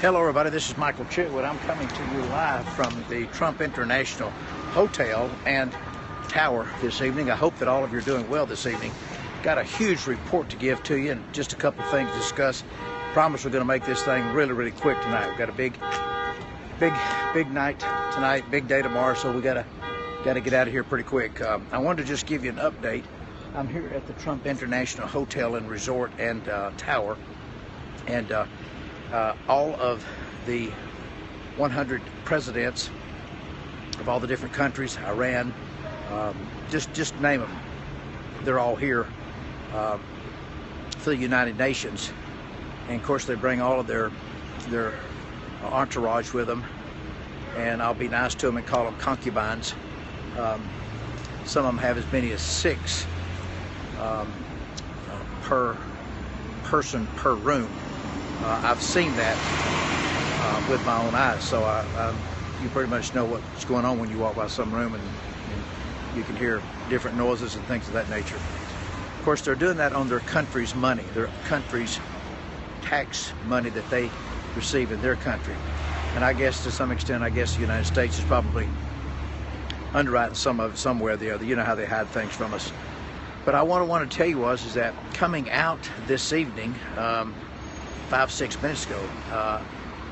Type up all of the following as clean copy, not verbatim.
Hello everybody, this is Michael Chitwood. I'm coming to you live from the Trump International Hotel and Tower this evening. I hope that all of you are doing well this evening. Got a huge report to give to you and just a couple of things to discuss. Promise we're going to make this thing really quick tonight. We've got a big night tonight, big day tomorrow, so we got to get out of here pretty quick. I wanted to just give you an update. I'm here at the Trump International Hotel and Resort and Tower, and all of the 100 presidents of all the different countries, Iran, just name them, they're all here for the United Nations. And of course they bring all of their entourage with them, and I'll be nice to them and call them concubines. Some of them have as many as 6 per person per room. I've seen that with my own eyes, so you pretty much know what's going on when you walk by some room, and you can hear different noises and things of that nature. Of course, they're doing that on their country's money, their country's tax money that they receive in their country. And I guess to some extent, I guess the United States is probably underwriting some of it somewhere or the other. You know how they hide things from us. But I want to tell you is that coming out this evening, 5-6 minutes ago,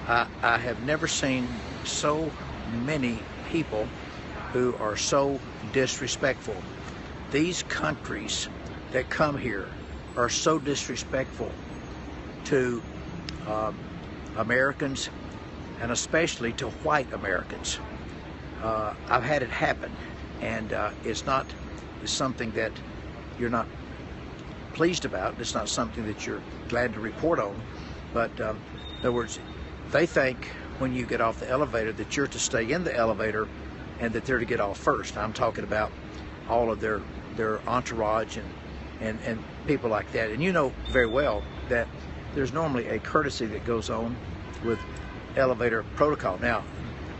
I have never seen so many people who are so disrespectful. These countries that come here are so disrespectful to Americans, and especially to white Americans. I've had it happen, and it's something that you're not pleased about. It's not something that you're glad to report on. But in other words, they think when you get off the elevator that you're to stay in the elevator and that they're to get off first. I'm talking about all of their entourage and people like that. And you know very well that there's normally a courtesy that goes on with elevator protocol. Now,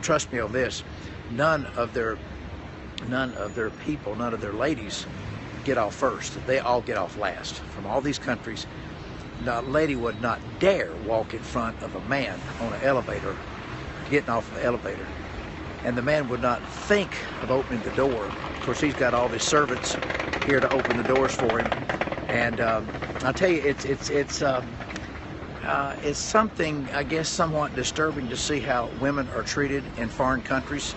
trust me on this, none of their people, none of their ladies get off first. They all get off last. From all these countries, a lady would not dare walk in front of a man on an elevator, getting off the elevator. And the man would not think of opening the door. Of course, he's got all his servants here to open the doors for him. And I'll tell you, it's something, I guess, somewhat disturbing to see how women are treated in foreign countries.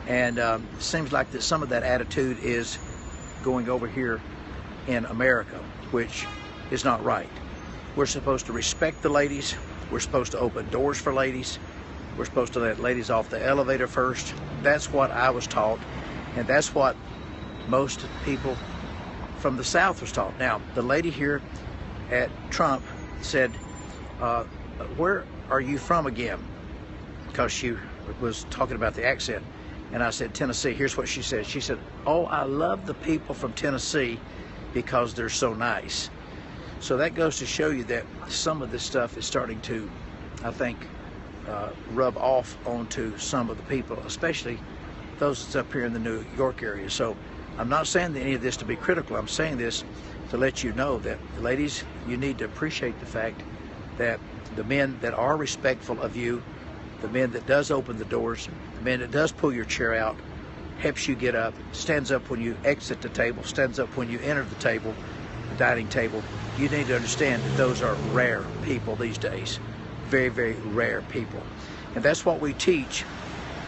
And it seems like that some of that attitude is going over here in America, which is not right. We're supposed to respect the ladies. We're supposed to open doors for ladies. We're supposed to let ladies off the elevator first. That's what I was taught, and that's what most people from the South was taught. Now, the lady here at Trump said, where are you from again? Because she was talking about the accent. And I said, Tennessee. Here's what she said. She said, oh, I love the people from Tennessee because they're so nice. So that goes to show you that some of this stuff is starting to, I think, rub off onto some of the people, especially those that's up here in the New York area. So I'm not saying any of this to be critical. I'm saying this to let you know that, ladies, you need to appreciate the fact that the men that are respectful of you, the men that does open the doors, the man that does pull your chair out, helps you get up, stands up when you exit the table, stands up when you enter the table, the dining table. You need to understand that those are rare people these days. Very rare people. And that's what we teach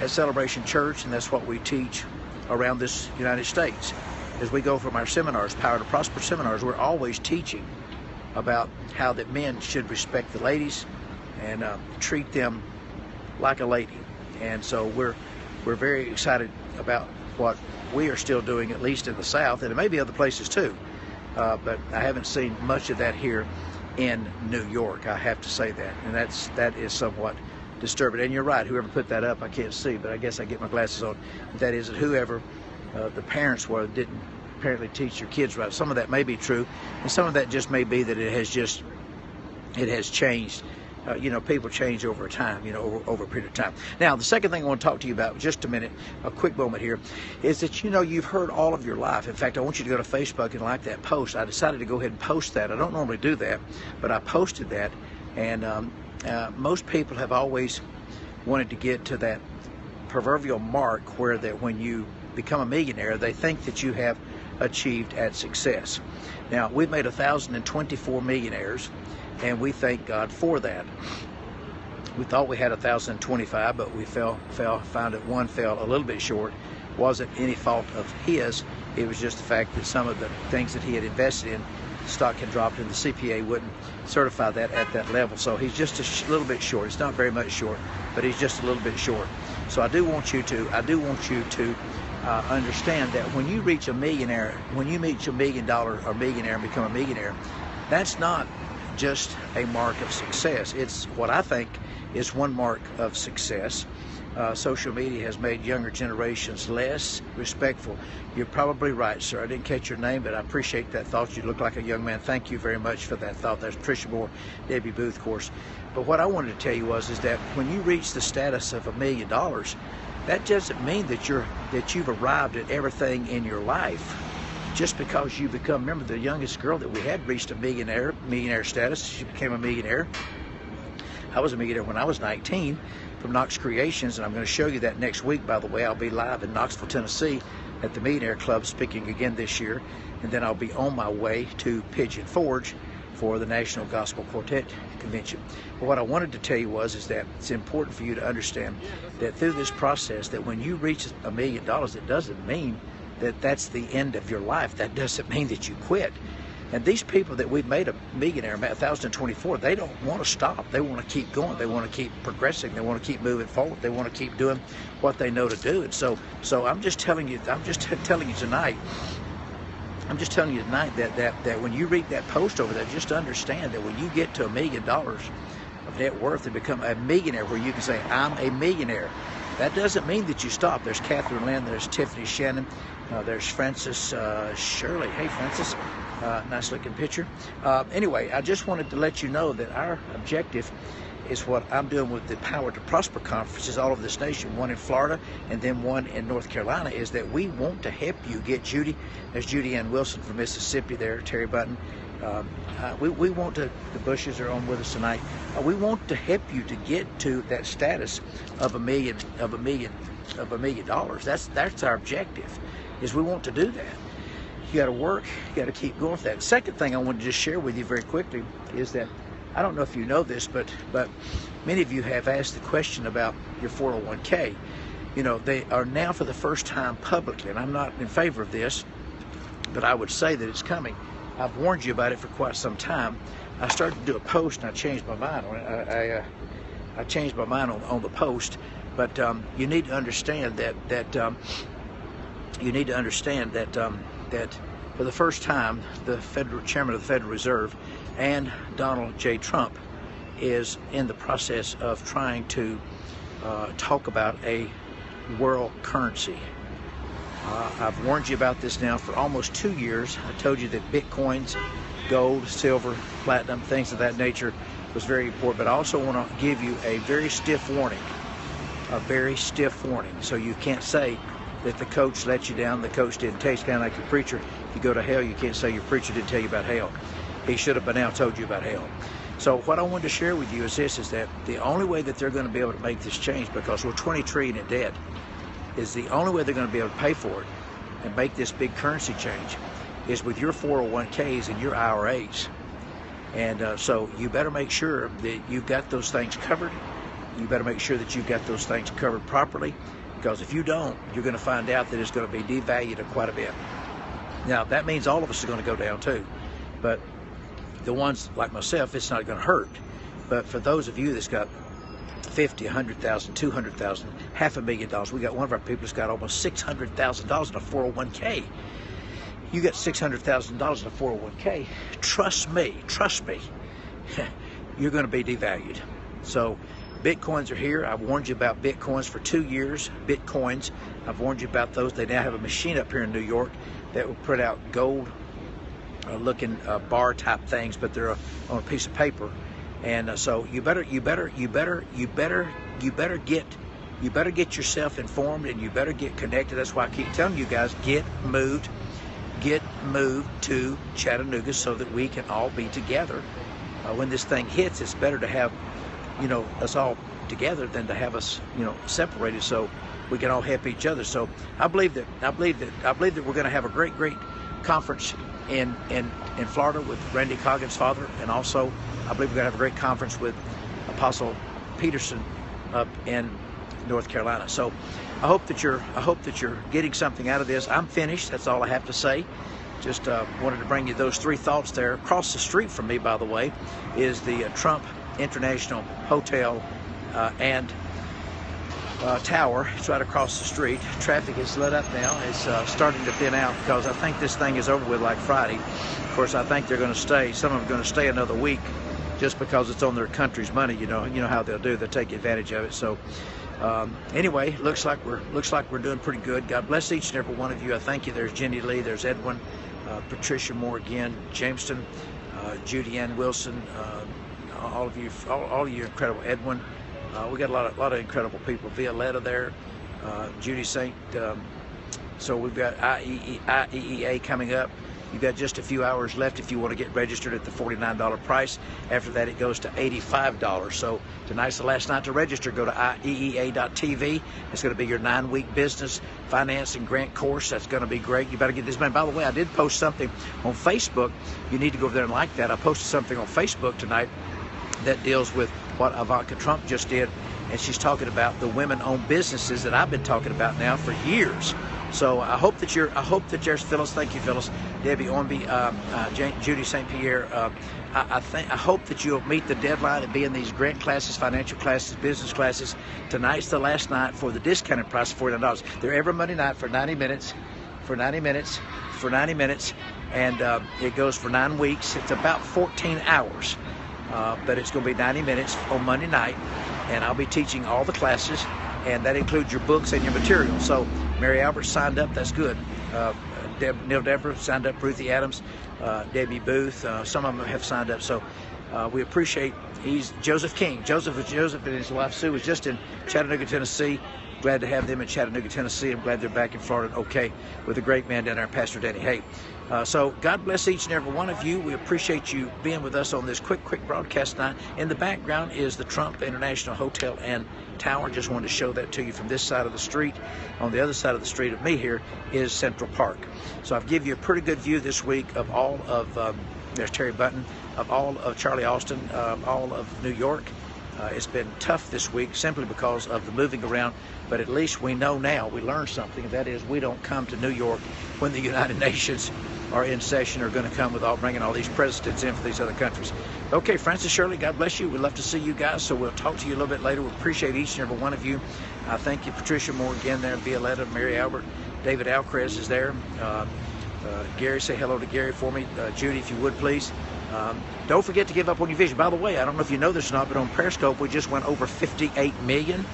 at Celebration Church, and that's what we teach around this United States. As we go from our seminars, Power to Prosper seminars, we're always teaching about how that men should respect the ladies and treat them like a lady. And so we're very excited about what we are still doing, at least in the South, and it may be other places too. But I haven't seen much of that here in New York, I have to say that. And that is somewhat disturbing. And you're right, whoever put that up, I can't see, but I guess I get my glasses on. That is that whoever the parents were didn't apparently teach your kids right. Some of that may be true, and some of that just may be that it has changed. You know, people change over time, you know, over a period of time. Now, the second thing I want to talk to you about, just a minute, a quick moment here, is that, you know, you've heard all of your life. In fact, I want you to go to Facebook and like that post. I decided to go ahead and post that. I don't normally do that, but I posted that, and most people have always wanted to get to that proverbial mark where that when you become a millionaire, they think that you have achieved at success. Now, we've made 1,024 millionaires, and we thank God for that. We thought we had 1,025, but we found that one fell a little bit short. Wasn't any fault of his. It was just the fact that some of the things that he had invested in, stock had dropped, and the CPA wouldn't certify that at that level. So he's just a little bit short. It's not very much short, but he's just a little bit short. So I do want you to understand that when you reach a millionaire, when you reach $1 million or millionaire and become a millionaire, that's not just a mark of success. It's what I think is one mark of success. Social media has made younger generations less respectful. You're probably right, sir. I didn't catch your name, but I appreciate that thought. You look like a young man. Thank you very much for that thought. That's Tricia Moore, Debbie Booth, of course. But what I wanted to tell you is that when you reach the status of $1 million, that doesn't mean that you've arrived at everything in your life. Just because you become, remember the youngest girl that we had reached a millionaire status, she became a millionaire. I was a millionaire when I was 19 from Knox Creations, and I'm going to show you that next week, by the way. I'll be live in Knoxville, Tennessee at the Millionaire Club speaking again this year, and then I'll be on my way to Pigeon Forge for the National Gospel Quartet Convention. But what I wanted to tell you is that it's important for you to understand that through this process, that when you reach $1 million, it doesn't mean that that's the end of your life. That doesn't mean that you quit. And these people that we've made a millionaire, 1,024, they don't want to stop. They want to keep going. They want to keep progressing. They want to keep moving forward. They want to keep doing what they know to do. And so I'm just telling you tonight. I'm just telling you tonight that when you read that post over there, just understand that when you get to $1 million of net worth and become a millionaire, where you can say, I'm a millionaire, that doesn't mean that you stop. There's Catherine Lynn, there's Tiffany Shannon, there's Francis Shirley. Hey, Francis, nice looking picture. Anyway, I just wanted to let you know that our objective is what I'm doing with the Power to Prosper conferences all over this nation, one in Florida and then one in North Carolina, is that we want to help you get Judy. There's Judy Ann Wilson from Mississippi there, Terry Button. We want to, the Bushes are on with us tonight. We want to help you to get to that status of $1 million. That's our objective, is we want to do that. You got to work, you got to keep going for that. Second thing I want to just share with you very quickly is that, I don't know if you know this, but many of you have asked the question about your 401k. You know, they are now for the first time publicly, and I'm not in favor of this, but I would say that it's coming. I've warned you about it for quite some time. I started to do a post and I changed my mind on it. I changed my mind on the post, but you need to understand that for the first time, the federal chairman of the Federal Reserve and Donald J. Trump is in the process of trying to talk about a world currency. I've warned you about this now for almost 2 years. I told you that bitcoins, gold, silver, platinum, things of that nature was very important, but I also want to give you a very stiff warning, so you can't say that the coach let you down, the coach didn't tell you. It's kind of like your preacher. If you go to hell, you can't say your preacher didn't tell you about hell. He should have by now told you about hell. So what I wanted to share with you is this, is that the only way that they're going to be able to make this change, because we're $20 trillion in debt, is the only way they're going to be able to pay for it and make this big currency change is with your 401ks and your IRAs. And so you better make sure that you've got those things covered. You better make sure that you've got those things covered properly, because if you don't, you're going to find out that it's going to be devalued quite a bit. Now, that means all of us are going to go down too, but the ones like myself, it's not going to hurt. But for those of you that's got 50, 100,000, 200,000, $500,000, we got one of our people that's got almost $600,000 in a 401k. You got $600,000 in a 401k, trust me, you're going to be devalued. So Bitcoins are here. I've warned you about Bitcoins for 2 years. Bitcoins, I've warned you about those. They now have a machine up here in New York that will print out gold looking bar type things, but they're on a piece of paper. And so you better get yourself informed, and you better get connected. That's why I keep telling you guys, get moved to Chattanooga so that we can all be together. When this thing hits, it's better to have us all together than to have us, separated, so we can all help each other. So I believe that we're going to have a great conference in Florida with Randy Coggan's father, and also I believe we're going to have a great conference with Apostle Peterson up in North Carolina. So I hope that you're getting something out of this. I'm finished. That's all I have to say. Just wanted to bring you those three thoughts there. Across the street from me, by the way, is the Trump International Hotel and Tower. It's right across the street. Traffic is let up now. It's starting to thin out because I think this thing is over with like Friday. Of course, I think they're going to stay. Some of them are going to stay another week just because it's on their country's money. You know how they'll do. They'll take advantage of it. So anyway, looks like we're doing pretty good. God bless each and every one of you. I thank you. There's Jenny Lee. There's Edwin, Patricia Moore again, Jameson, Judy Ann Wilson, all of you incredible. Edwin. We got a lot of incredible people. Violetta there, Judy Saint. So we've got IEEA coming up. You've got just a few hours left if you want to get registered at the $49 price. After that, it goes to $85. So tonight's the last night to register. Go to IEEA.tv. It's going to be your 9-week business, finance, and grant course. That's going to be great. You better get this man. By the way, I did post something on Facebook. You need to go over there and like that. I posted something on Facebook tonight that deals with what Ivanka Trump just did, and she's talking about the women-owned businesses that I've been talking about now for years. So I hope that there's Phyllis. Thank you, Phyllis. Debbie Ormby, Judy St. Pierre. I hope that you'll meet the deadline and be in these grant classes, financial classes, business classes. Tonight's the last night for the discounted price of $49. They're every Monday night for 90 minutes, and it goes for 9 weeks. It's about 14 hours. But it's going to be 90 minutes on Monday night, and I'll be teaching all the classes, and that includes your books and your material. So Mary Albert signed up. That's good. Neil Deborah signed up. Ruthie Adams, Debbie Booth. Some of them have signed up. So we appreciate. He's Joseph King. Joseph and his wife Sue was just in Chattanooga, Tennessee. Glad to have them in Chattanooga, Tennessee. I'm glad they're back in Florida, okay, with a great man down there, Pastor Danny Hay. So God bless each and every one of you. We appreciate you being with us on this quick broadcast tonight. In the background is the Trump International Hotel and Tower. Just wanted to show that to you from this side of the street. On the other side of the street of me here is Central Park. So I've given you a pretty good view this week of all of, there's Terry Button, of all of Charlie Austin, all of New York. It's been tough this week simply because of the moving around, but at least we know now, we learned something, and that is we don't come to New York when the United Nations are in session, or going to come with bringing all these presidents in for these other countries. Okay, Francis Shirley, God bless you. We'd love to see you guys, so we'll talk to you a little bit later. We appreciate each and every one of you. Thank you, Patricia Moore again there, Violetta, Mary Albert, David Alcrez is there. Gary, say hello to Gary for me. Judy, if you would, please. Don't forget to give up on your vision. By the way, I don't know if you know this or not, but on Periscope, we just went over 58 million.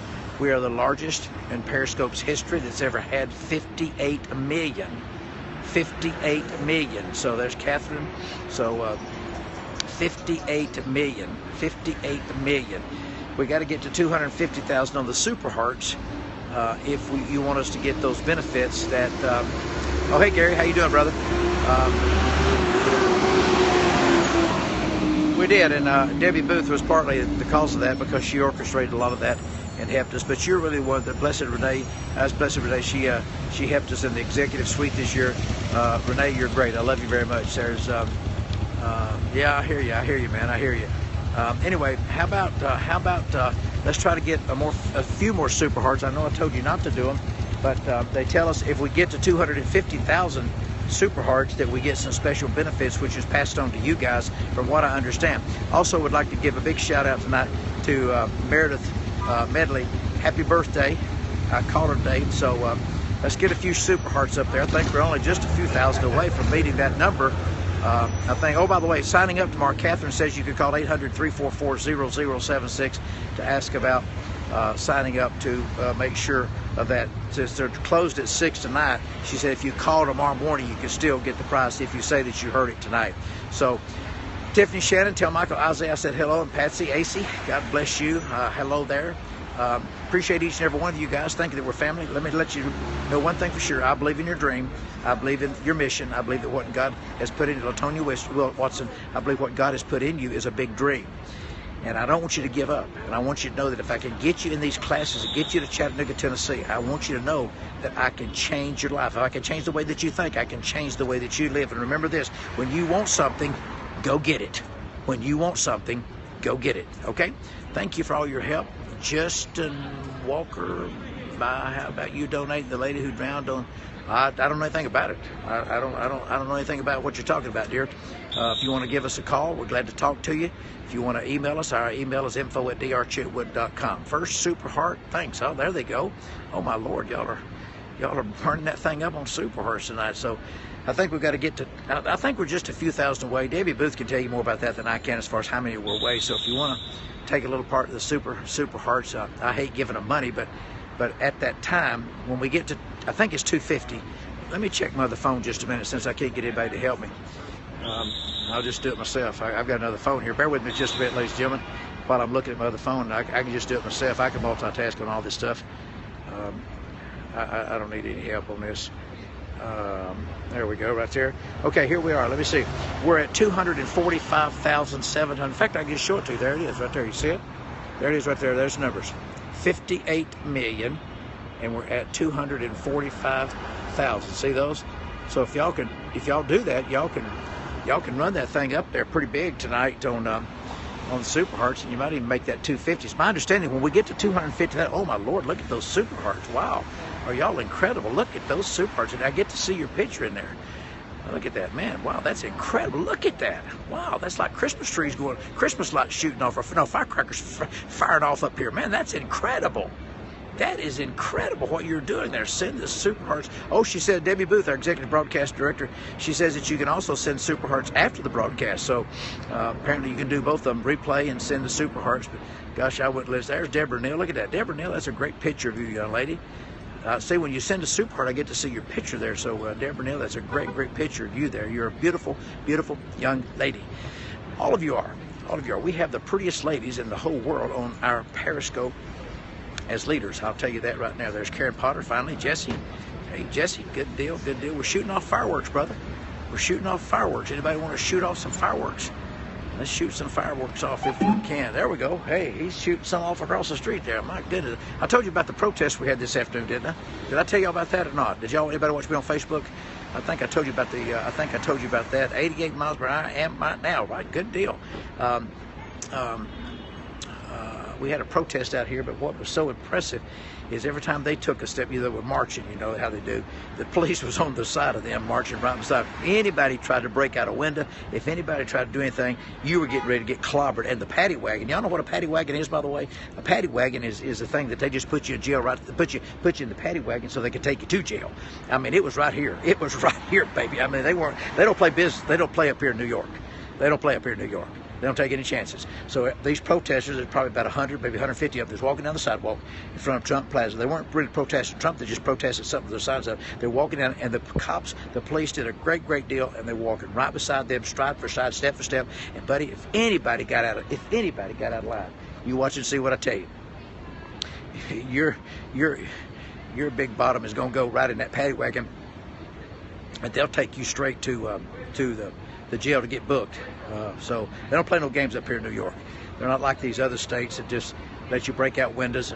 We are the largest in Periscope's history that's ever had 58 million. 58 million. So there's Catherine. So 58 million. 58 million. We got to get to 250,000 on the Super Hearts if you want us to get those benefits that... oh, hey, Gary. How you doing, brother? We did, and Debbie Booth was partly the cause of that because she orchestrated a lot of that and helped us. But you're really one that Blessed Renee, as Blessed Renee, she helped us in the executive suite this year. Renee, you're great. I love you very much. There's, yeah, I hear you, man. I hear you. Anyway, how about let's try to get a few more Super Hearts. I know I told you not to do them, but they tell us if we get to 250,000 Super Hearts that we get some special benefits, which is passed on to you guys from what I understand. Also would like to give a big shout out tonight to Meredith Medley. Happy birthday. I called her today, so let's get a few Super Hearts up there. I think we're only just a few thousand away from meeting that number. I think, oh, by the way, signing up tomorrow, Catherine says you could call 800-344-0076 to ask about signing up to make sure of that. Since they're closed at 6 tonight, she said if you call tomorrow morning, you can still get the price if you say that you heard it tonight. So, Tiffany Shannon, tell Michael Isaiah I said hello, and Patsy AC, God bless you. Hello there. Appreciate each and every one of you guys. Thank you that we're family. Let me let you know one thing for sure. I believe in your dream. I believe in your mission. I believe that what God has put in Latonia Watson, I believe what God has put in you is a big dream. And I don't want you to give up. And I want you to know that if I can get you in these classes and get you to Chattanooga, Tennessee, I want you to know that I can change your life. If I can change the way that you think, I can change the way that you live. And remember this, when you want something, go get it. When you want something, go get it, okay? Thank you for all your help. Justin Walker, how about you donating the lady who drowned on... I don't know anything about it. I don't know anything about what you're talking about, dear. If you want to give us a call, we're glad to talk to you. If you want to email us, our email is info@drchitwood.com. First Super Heart, thanks. Oh, there they go. Oh my Lord, y'all are burning that thing up on Super Hearts tonight. So I think we've got to get to. I think we're just a few thousand away. Debbie Booth can tell you more about that than I can as far as how many we're away. So if you want to take a little part of the Super Hearts, I hate giving them money, but at that time when we get to, I think it's 250. Let me check my other phone just a minute since I can't get anybody to help me. I'll just do it myself. I've got another phone here. Bear with me just a bit, ladies and gentlemen, while I'm looking at my other phone. I can just do it myself. I can multitask on all this stuff. I don't need any help on this. There we go, right there. Okay, here we are. Let me see. We're at 245,700. In fact, I can just show it to you. There it is, right there. You see it? There it is, right there. There's the numbers. 58 million, and we're at 245,000. See those? So if y'all do that, y'all can run that thing up there pretty big tonight on the Super Hearts, and you might even make that 250. It's my understanding when we get to 250, oh my Lord, look at those Super Hearts. Wow, are y'all incredible? Look at those Super Hearts, and I get to see your picture in there. Look at that, man. Wow, that's incredible. Look at that. Wow, that's like Christmas trees going, Christmas lights shooting off, or no, firecrackers firing off up here. Man, that's incredible. That is incredible what you're doing there. Send the Super Hearts. Oh, she said, Debbie Booth, our executive broadcast director, she says that you can also send Super Hearts after the broadcast. So apparently you can do both of them, replay and send the Super Hearts. But gosh, I wouldn't listen. There's Deborah Neal. Look at that. Deborah Neal, that's a great picture of you, young lady. See, when you send a Super Heart, I get to see your picture there. So, Deborah Neal, that's a great, great picture of you there. You're a beautiful, beautiful young lady. All of you are. All of you are. We have the prettiest ladies in the whole world on our Periscope as leaders. I'll tell you that right now. There's Karen Potter, finally. Jesse. Hey, Jesse, good deal, good deal. We're shooting off fireworks, brother. We're shooting off fireworks. Anybody want to shoot off some fireworks? Let's shoot some fireworks off if we can. There we go. Hey, he's shooting some off across the street there. My goodness. I told you about the protest we had this afternoon, didn't I? Did I tell you all about that or not? Did y'all, anybody watch me on Facebook? I think I told you about that. 88 miles per hour I am right now, right? Good deal. We had a protest out here, but what was so impressive is every time they took a step, they were marching, you know how they do. The police was on the side of them, marching right beside them. Anybody tried to break out a window, if anybody tried to do anything, you were getting ready to get clobbered. And the paddy wagon, y'all know what a paddy wagon is, by the way? A paddy wagon is a thing that they just put you in jail, right? Put you in the paddy wagon so they could take you to jail. I mean, it was right here. It was right here, baby. I mean, they don't play business. They don't play up here in New York. They don't play up here in New York. They don't take any chances. So these protesters, there's probably about 100, maybe 150 of them, walking down the sidewalk in front of Trump Plaza. They weren't really protesting Trump, they just protested something to the sides of it. They're walking down, and the cops, the police did a great, great deal, and they're walking right beside them, stride for stride, step for step. And buddy, if anybody got out of line, you watch and see what I tell you. Your big bottom is going to go right in that paddy wagon, and they'll take you straight to the jail to get booked. So they don't play no games up here in New York. They're not like these other states that just let you break out windows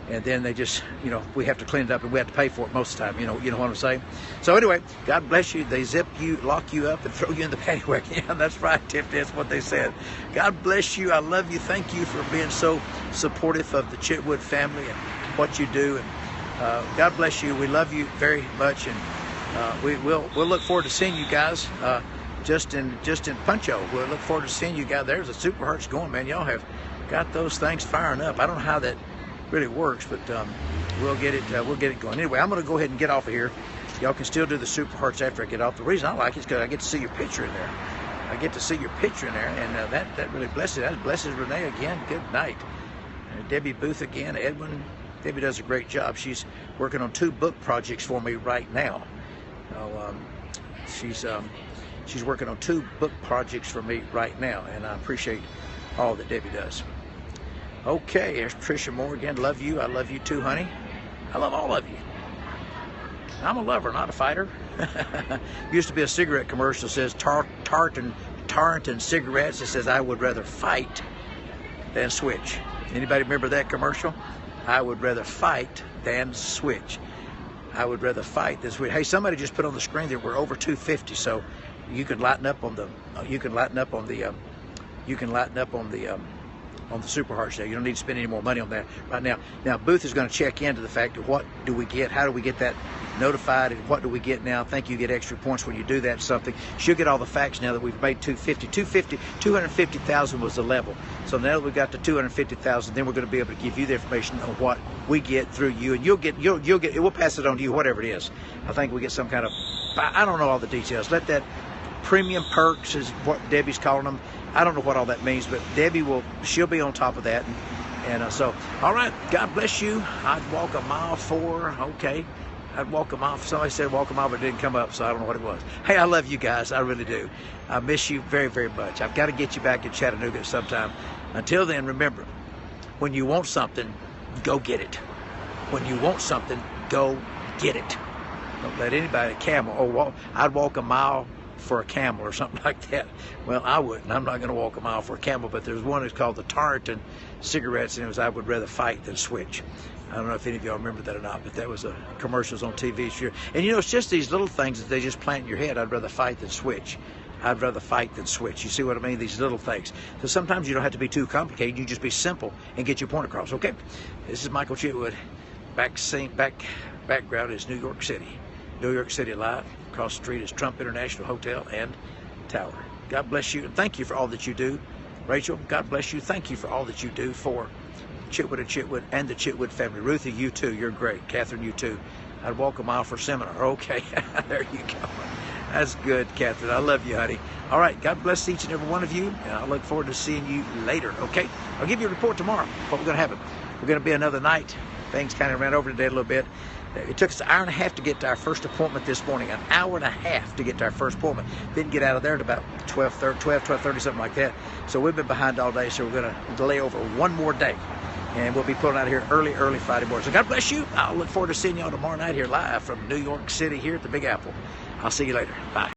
and then they just, you know, we have to clean it up and we have to pay for it most of the time. You know what I'm saying? So anyway, God bless you. They zip you, lock you up, and throw you in the paddy wagon. Yeah, that's right, Tiff. That's what they said. God bless you. I love you. Thank you for being so supportive of the Chitwood family and what you do. And God bless you. We love you very much, and we'll look forward to seeing you guys. Just in Puncho. We'll look forward to seeing you guys. There's the Super Hearts going, man. Y'all have got those things firing up. I don't know how that really works, but we'll get it going. Anyway, I'm going to go ahead and get off of here. Y'all can still do the Super Hearts after I get off. The reason I like it is because I get to see your picture in there. And that really blesses. That blesses Renee again. Good night. Debbie Booth again. Edwin. Debbie does a great job. She's working on 2 book projects for me right now. She's working on 2 book projects for me right now, and I appreciate all that Debbie does. Okay, there's Tricia Moore again. Love you. I love you too, honey. I love all of you. I'm a lover, not a fighter. Used to be a cigarette commercial that says Tarleton cigarettes. It says I would rather fight than switch. Anybody remember that commercial? I would rather fight than switch. I would rather fight than switch. Hey, somebody just put on the screen that we're over 250, so you can lighten up on the on the Super Heart Sale. You don't need to spend any more money on that right now. Now, Booth is going to check into the fact of what do we get, how do we get that notified, and what do we get now. I think you get extra points when you do that something. She'll get all the facts now that we've made 250,000 was the level. So now that we've got to 250,000, then we're going to be able to give you the information on what we get through you, and you'll get we'll pass it on to you, whatever it is. I think we get some kind of, I don't know all the details. Let that premium perks is what Debbie's calling them. I don't know what all that means, but Debbie she'll be on top of that. And so, all right, God bless you. I'd walk a mile for, okay. I'd walk a mile. Somebody said walk a mile, but it didn't come up, so I don't know what it was. Hey, I love you guys. I really do. I miss you very, very much. I've got to get you back in Chattanooga sometime. Until then, remember, when you want something, go get it. When you want something, go get it. Don't let anybody camel. I'd walk a mile for a camel or something like that. Well, I wouldn't. I'm not going to walk a mile for a camel, but there's one that's called the Tarleton cigarettes, and it was I would rather fight than switch. I don't know if any of y'all remember that or not, but that was a commercials on TV this year. And you know, it's just these little things that they just plant in your head. I'd rather fight than switch. I'd rather fight than switch. You see what I mean? These little things. So sometimes you don't have to be too complicated. You just be simple and get your point across. Okay? This is Michael Chitwood. Background is New York City. New York City live. Across the street is Trump International Hotel and Tower. God bless you, and thank you for all that you do. Rachel, God bless you. Thank you for all that you do for Chitwood and the Chitwood family. Ruthie, you too. You're great. Catherine, you too. I'd walk a mile for a seminar. Okay, there you go. That's good, Catherine. I love you, honey. All right, God bless each and every one of you, and I look forward to seeing you later, okay? I'll give you a report tomorrow, what we're going to have. We're going to be another night. Things kind of ran over today a little bit. It took us an hour and a half to get to our first appointment this morning. An hour and a half to get to our first appointment. Didn't get out of there at about 12:30, something like that. So we've been behind all day, so we're going to delay over one more day. And we'll be pulling out of here early Friday morning. So God bless you. I'll look forward to seeing y'all tomorrow night here live from New York City here at the Big Apple. I'll see you later. Bye.